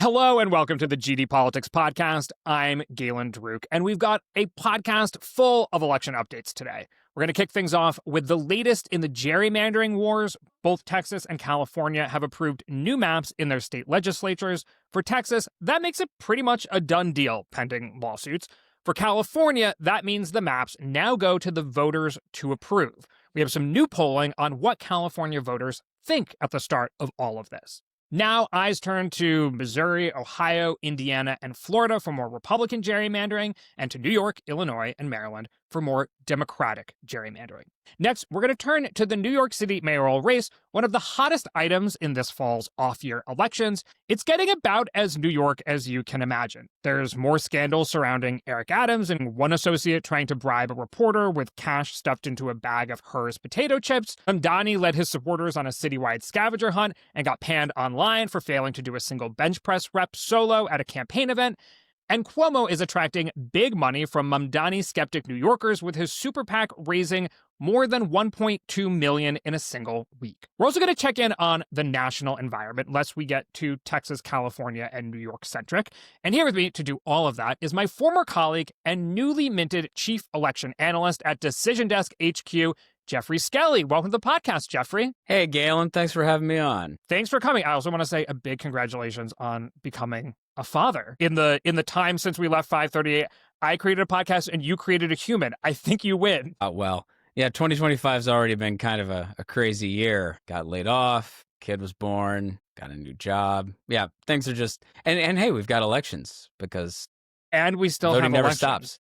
Hello and welcome to the GD Politics Podcast. I'm Galen Druk, and we've got a podcast full of election updates today. We're going to kick things off with the latest in the gerrymandering wars. Both Texas and California have approved new maps in their state legislatures. For Texas, that makes it pretty much a done deal, pending lawsuits. For California, that means the maps now go to the voters to approve. We have some new polling on what California voters think at the start of all of this. Now, eyes turn to Missouri, Ohio, Indiana, and Florida for more Republican gerrymandering, and to New York, Illinois, and Maryland for more Democratic gerrymandering. Next, we're going to turn to the New York City mayoral race, one of the hottest items in this fall's off-year elections. It's getting about as New York as you can imagine. There's more scandal surrounding Eric Adams and one associate trying to bribe a reporter with cash stuffed into a bag of Hers potato chips. Mamdani led his supporters on a citywide scavenger hunt and got panned online for failing to do a single bench press rep solo at a campaign event. And Cuomo is attracting big money from Mamdani skeptic New Yorkers with his super PAC raising more than $1.2 million in a single week. We're also going to check in on the national environment, lest we get too Texas, California, and New York centric. And here with me to do all of that is my former colleague and newly minted chief election analyst at Decision Desk HQ, Jeffrey Skelly. Welcome to the podcast, Jeffrey. Hey, Galen. Thanks for having me on. Thanks for coming. I also want to say a big congratulations on becoming a father. In the time since we left 538, I created a podcast and you created a human. I think you win. Well, yeah, 2025 has already been kind of a crazy year. Got laid off, kid was born, got a new job. Yeah, things are just... And hey, we've got elections because... And we still voting have never elections. stops.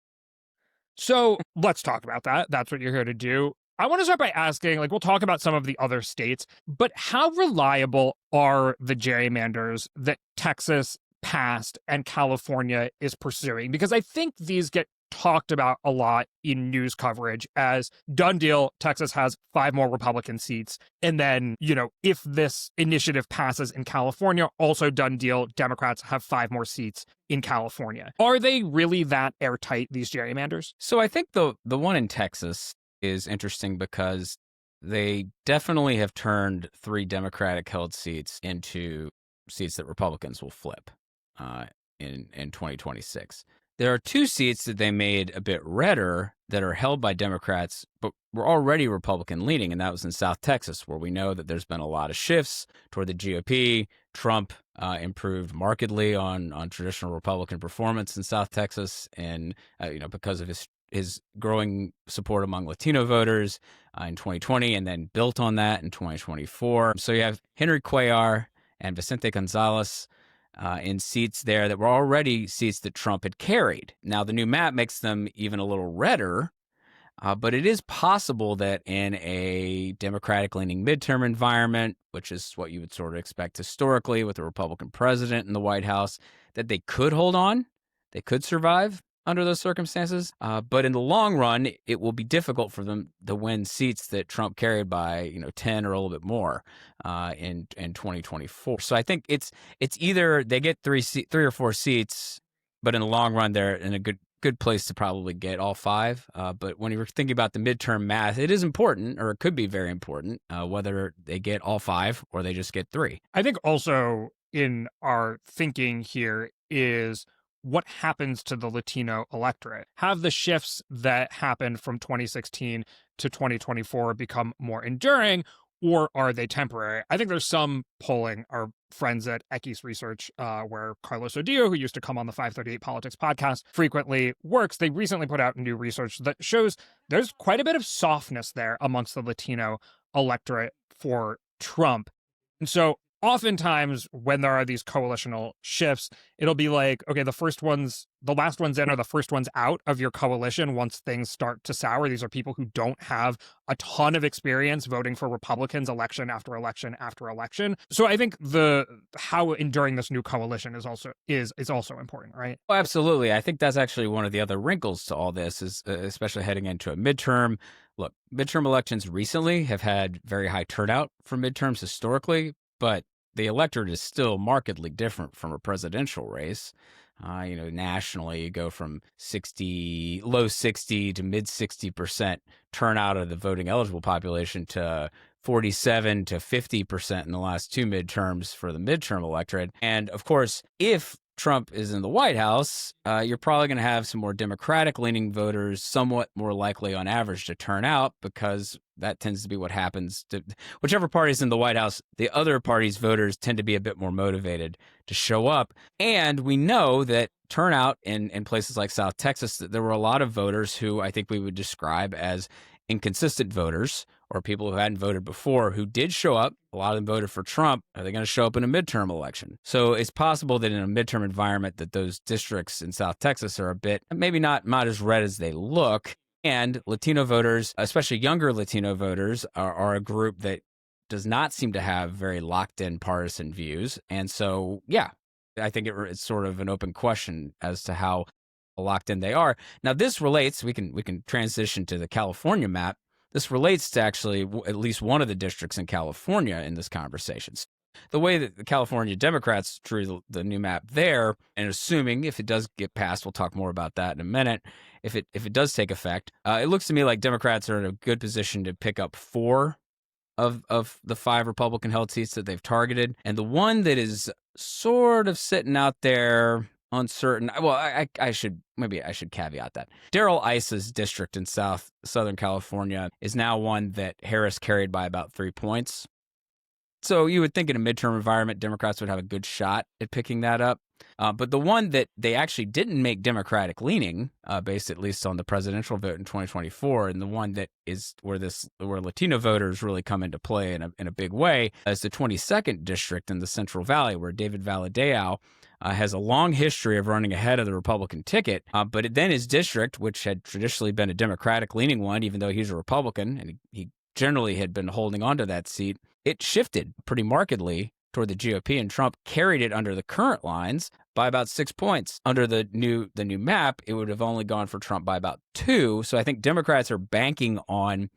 So let's talk about that. That's what you're here to do. I want to start by asking, we'll talk about some of the other states, but how reliable are the gerrymanders that Texas passed and California is pursuing? Because I think these get talked about a lot in news coverage as done deal. Texas has 5 more Republican seats. And then, if this initiative passes in California, also done deal. Democrats have 5 more seats in California. Are they really that airtight, these gerrymanders? So I think the one in Texas is interesting because they definitely have turned 3 Democratic-held seats into seats that Republicans will flip in 2026. There are 2 seats that they made a bit redder that are held by Democrats, but were already Republican-leaning, and that was in South Texas, where we know that there's been a lot of shifts toward the GOP. Trump improved markedly on traditional Republican performance in South Texas, and because of his growing support among Latino voters in 2020, and then built on that in 2024. So you have Henry Cuellar and Vicente Gonzalez in seats there that were already seats that Trump had carried. Now, the new map makes them even a little redder, but it is possible that in a Democratic-leaning midterm environment, which is what you would sort of expect historically with a Republican president in the White House, that they could hold on, they could survive under those circumstances. But in the long run, it will be difficult for them to win seats that Trump carried by 10 or a little bit more in 2024. So I think it's either they get 3 or 4 seats, but in the long run, they're in a good place to probably get all 5. But when you're thinking about the midterm math, it is important, or it could be very important, whether they get all 5 or they just get 3. I think also in our thinking here is what happens to the Latino electorate? Have the shifts that happened from 2016 to 2024 become more enduring, or are they temporary? I think there's some polling, our friends at Equis Research, where Carlos Odillo, who used to come on the 538 Politics podcast, frequently works. They recently put out new research that shows there's quite a bit of softness there amongst the Latino electorate for Trump. And so oftentimes when there are these coalitional shifts, it'll be like, okay, the last ones in are the first ones out of your coalition once things start to sour. These are people who don't have a ton of experience voting for Republicans election after election after election. So I think how enduring this new coalition is also important, right? Well, absolutely. I think that's actually one of the other wrinkles to all this, is especially heading into a midterm. Look, midterm elections recently have had very high turnout for midterms historically, but the electorate is still markedly different from a presidential race. Nationally, you go from low 60 to mid 60% turnout of the voting eligible population to 47 to 50% in the last two midterms for the midterm electorate. And of course, if Trump is in the White House, you're probably going to have some more Democratic-leaning voters somewhat more likely on average to turn out, because that tends to be what happens to whichever party's in the White House. The other party's voters tend to be a bit more motivated to show up. And we know that turnout in places like South Texas, that there were a lot of voters who I think we would describe as inconsistent voters, or people who hadn't voted before, who did show up. A lot of them voted for Trump. Are they going to show up in a midterm election? So it's possible that in a midterm environment that those districts in South Texas are a bit, maybe not as red as they look. And Latino voters, especially younger Latino voters, are a group that does not seem to have very locked in partisan views. And so, yeah, I think it's sort of an open question as to how locked in they are. Now, this relates, we can transition to the California map. This relates to actually at least one of the districts in California in this conversation. The way that the California Democrats drew the new map there, and assuming if it does get passed, we'll talk more about that in a minute, if it does take effect, it looks to me like Democrats are in a good position to pick up 4 of the 5 Republican-held seats that they've targeted. And the one that is sort of sitting out there uncertain. Well, I should caveat that. Darrell Issa's district in Southern California is now one that Harris carried by about 3 points. So you would think in a midterm environment, Democrats would have a good shot at picking that up. But the one that they actually didn't make Democratic leaning, based at least on the presidential vote in 2024, and the one that is where Latino voters really come into play in a big way, is the 22nd district in the Central Valley, where David Valadao has a long history of running ahead of the Republican ticket. But then his district, which had traditionally been a Democratic-leaning one, even though he's a Republican, and he generally had been holding on to that seat, it shifted pretty markedly toward the GOP, and Trump carried it under the current lines by about 6 points. Under the new map, it would have only gone for Trump by about 2. So I think Democrats are banking on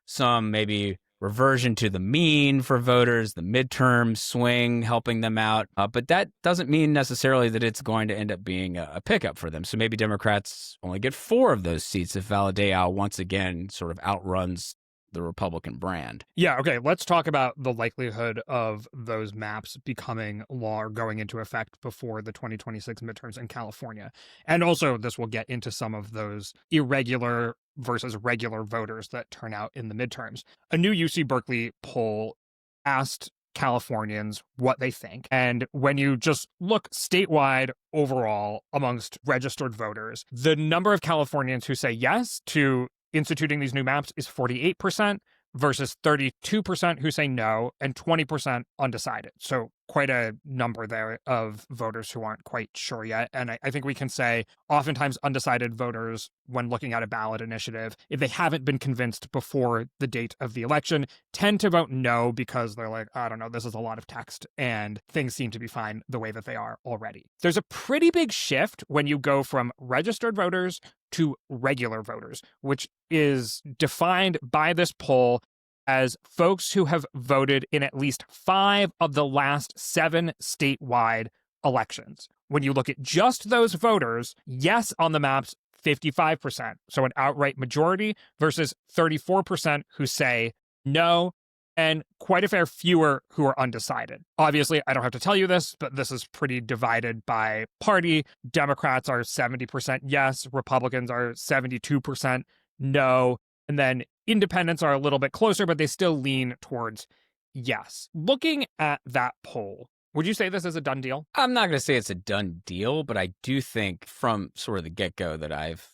some maybe reversion to the mean for voters, the midterm swing helping them out. But that doesn't mean necessarily that it's going to end up being a pickup for them. So maybe Democrats only get 4 of those seats if Valadao once again sort of outruns the Republican brand. Yeah, okay, let's talk about the likelihood of those maps becoming law or going into effect before the 2026 midterms in California. And also, this will get into some of those irregular versus regular voters that turn out in the midterms. A new UC Berkeley poll asked Californians what they think. And when you just look statewide overall amongst registered voters, the number of Californians who say yes to instituting these new maps is 48% versus 32% who say no and 20% undecided. So quite a number there of voters who aren't quite sure yet. And I think we can say oftentimes undecided voters, when looking at a ballot initiative, if they haven't been convinced before the date of the election, tend to vote no because they're like, I don't know, this is a lot of text and things seem to be fine the way that they are already. There's a pretty big shift when you go from registered voters to regular voters, which is defined by this poll as folks who have voted in at least 5 of the last 7 statewide elections. When you look at just those voters, yes on the maps, 55%. So an outright majority versus 34% who say no, and quite a fair fewer who are undecided. Obviously, I don't have to tell you this, but this is pretty divided by party. Democrats are 70% yes, Republicans are 72% no, and then independents are a little bit closer, but they still lean towards yes. Looking at that poll, would you say this is a done deal? I'm not going to say it's a done deal, but I do think from sort of the get-go that I've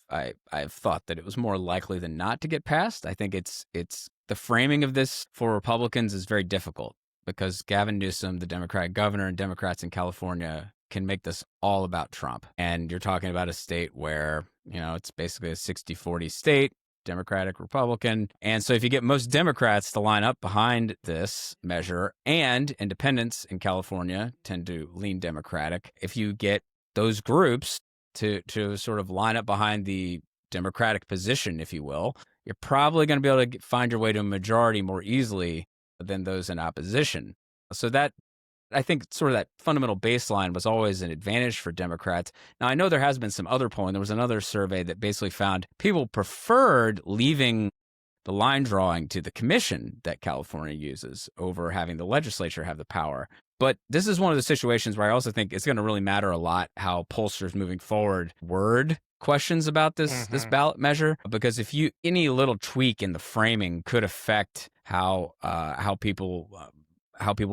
thought that it was more likely than not to get passed. I think it's the framing of this for Republicans is very difficult because Gavin Newsom, the Democratic governor, and Democrats in California can make this all about Trump. And you're talking about a state where, it's basically a 60-40 state, Democratic, Republican. And so if you get most Democrats to line up behind this measure, and independents in California tend to lean Democratic, if you get those groups to sort of line up behind the Democratic position, if you will, you're probably going to be able to find your way to a majority more easily than those in opposition. So that, I think, sort of that fundamental baseline was always an advantage for Democrats. Now, I know there has been some other polling. There was another survey that basically found people preferred leaving the line drawing to the commission that California uses over having the legislature have the power. But this is one of the situations where I also think it's going to really matter a lot how pollsters moving forward word questions about this ballot measure, because if you any little tweak in the framing could affect how people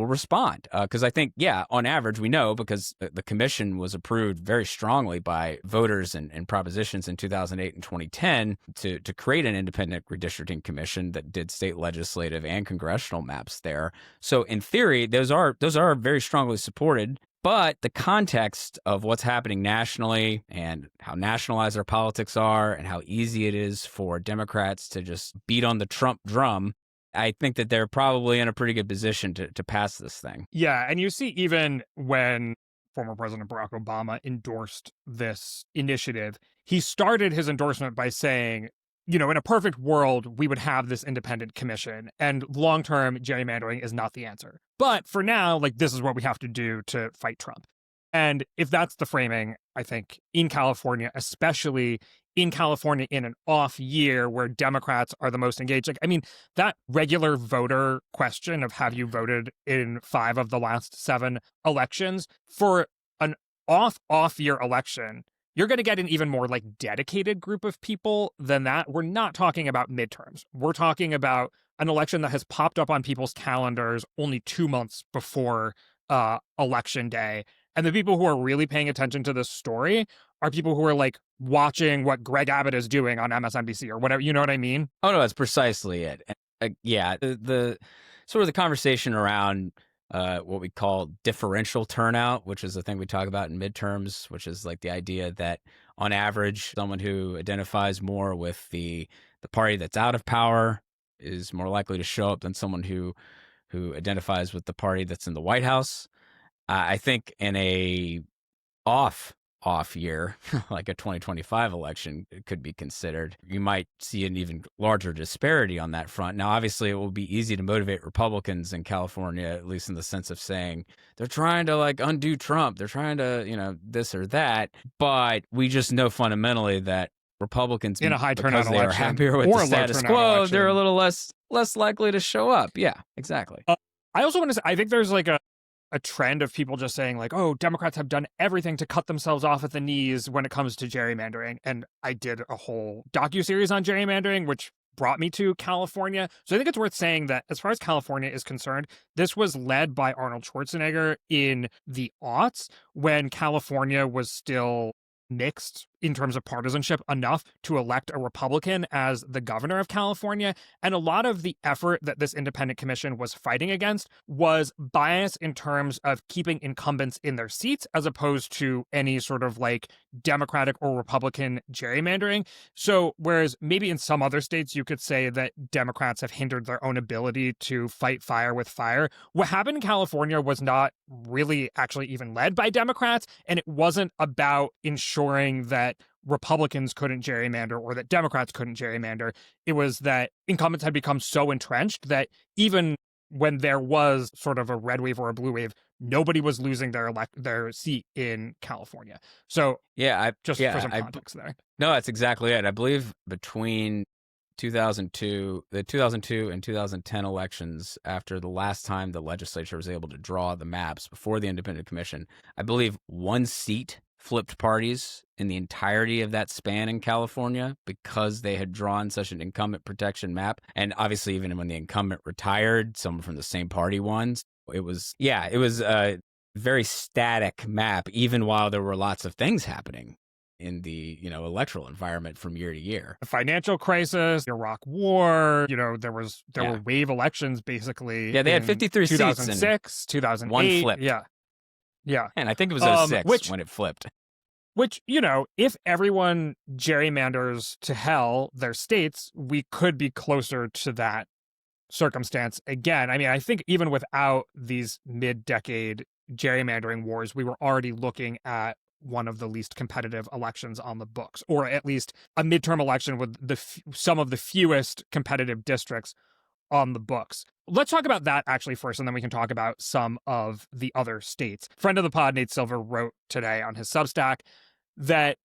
respond. Because I think, on average, we know because the commission was approved very strongly by voters and propositions in 2008 and 2010 to create an independent redistricting commission that did state legislative and congressional maps there. So in theory, those are very strongly supported. But the context of what's happening nationally and how nationalized our politics are and how easy it is for Democrats to just beat on the Trump drum, I think that they're probably in a pretty good position to pass this thing. Yeah, and you see even when former President Barack Obama endorsed this initiative, he started his endorsement by saying, in a perfect world, we would have this independent commission, and long-term gerrymandering is not the answer. But for now, this is what we have to do to fight Trump. And if that's the framing, I think in California, especially in California in an off year where Democrats are the most engaged, that regular voter question of have you voted in 5 of the last 7 elections, for an off year election, you're going to get an even more dedicated group of people than that. We're not talking about midterms. We're talking about an election that has popped up on people's calendars only 2 months before election day. And the people who are really paying attention to this story are people who are watching what Greg Abbott is doing on MSNBC or whatever. You know what I mean? Oh, no, that's precisely it. The sort of the conversation around what we call differential turnout, which is the thing we talk about in midterms, which is the idea that on average, someone who identifies more with the party that's out of power is more likely to show up than someone who identifies with the party that's in the White House. I think in a off year, like a 2025 election could be considered, you might see an even larger disparity on that front. Now, obviously, it will be easy to motivate Republicans in California, at least in the sense of saying they're trying to undo Trump. They're trying to, this or that. But we just know fundamentally that Republicans, in a high turnout election, they are happier with the status quo, election, they're a little less likely to show up. Yeah, exactly. I also want to say, I think there's a trend of people just saying Democrats have done everything to cut themselves off at the knees when it comes to gerrymandering. And I did a whole docuseries on gerrymandering, which brought me to California. So I think it's worth saying that as far as California is concerned, this was led by Arnold Schwarzenegger in the aughts when California was still mixed in terms of partisanship enough to elect a Republican as the governor of California. And a lot of the effort that this independent commission was fighting against was bias in terms of keeping incumbents in their seats as opposed to any sort of Democratic or Republican gerrymandering. So whereas maybe in some other states you could say that Democrats have hindered their own ability to fight fire with fire, what happened in California was not really actually even led by Democrats, and it wasn't about ensuring that Republicans couldn't gerrymander or that Democrats couldn't gerrymander. It was that incumbents had become so entrenched that even when there was sort of a red wave or a blue wave, nobody was losing their seat in California. So for some context there. No, that's exactly it. I believe between the 2002 and 2010 elections, after the last time the legislature was able to draw the maps before the independent commission, I believe 1 seat flipped parties in the entirety of that span in California because they had drawn such an incumbent protection map. And obviously, even when the incumbent retired, someone from the same party won. It was a very static map, even while there were lots of things happening in the electoral environment from year to year. The financial crisis, the Iraq War, there were wave elections basically. Yeah, they had 53 seats. 2006, 2008. One flipped. Yeah. And I think it was 06 when it flipped. Which, if everyone gerrymanders to hell their states, we could be closer to that circumstance again. I think even without these mid-decade gerrymandering wars, we were already looking at one of the least competitive elections on the books, or at least a midterm election with some of the fewest competitive districts on the books. Let's talk about that actually first, and then we can talk about some of the other states. Friend of the pod, Nate Silver, wrote today on his Substack that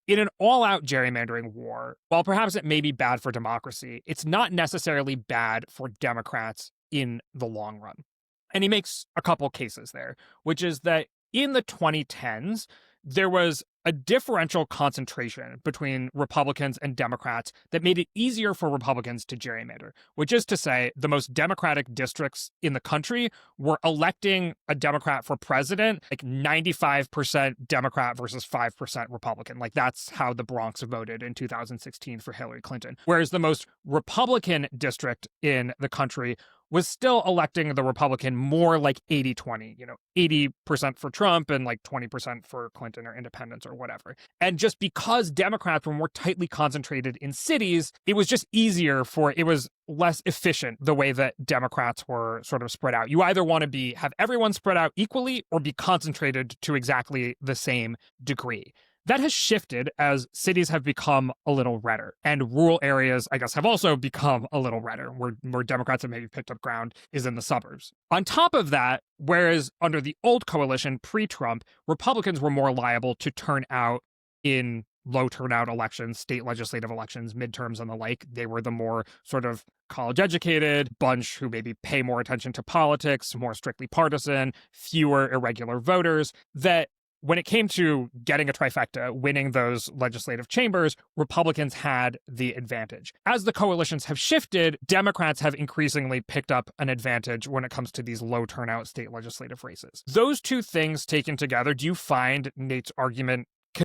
In an all-out gerrymandering war, while perhaps it may be bad for democracy, it's not necessarily bad for Democrats in the long run. And he makes a couple cases there, which is that in the 2010s, there was a differential concentration between Republicans and Democrats that made it easier for Republicans to gerrymander, which is to say the most Democratic districts in the country were electing a Democrat for president, like 95% Democrat versus 5% Republican. Like that's how the Bronx voted in 2016 for Hillary Clinton. Whereas the most Republican district in the country was still electing the Republican more like 80-20, 80% for Trump and like 20% for Clinton or independents or whatever. And just because Democrats were more tightly concentrated in cities, it was just easier it was less efficient the way that Democrats were sort of spread out. You either want to have everyone spread out equally or be concentrated to exactly the same degree. That has shifted as cities have become a little redder, and rural areas, I guess, have also become a little redder, where Democrats have maybe picked up ground is in the suburbs. On top of that, whereas under the old coalition pre-Trump, Republicans were more liable to turn out in low turnout elections, state legislative elections, midterms and the like. They were the more sort of college-educated bunch who maybe pay more attention to politics, more strictly partisan, fewer irregular voters, that when it came to getting a trifecta, winning those legislative chambers, Republicans had the advantage. As the coalitions have shifted, Democrats have increasingly picked up an advantage when it comes to these low turnout state legislative races. Those two things taken together, do you find Nate's argument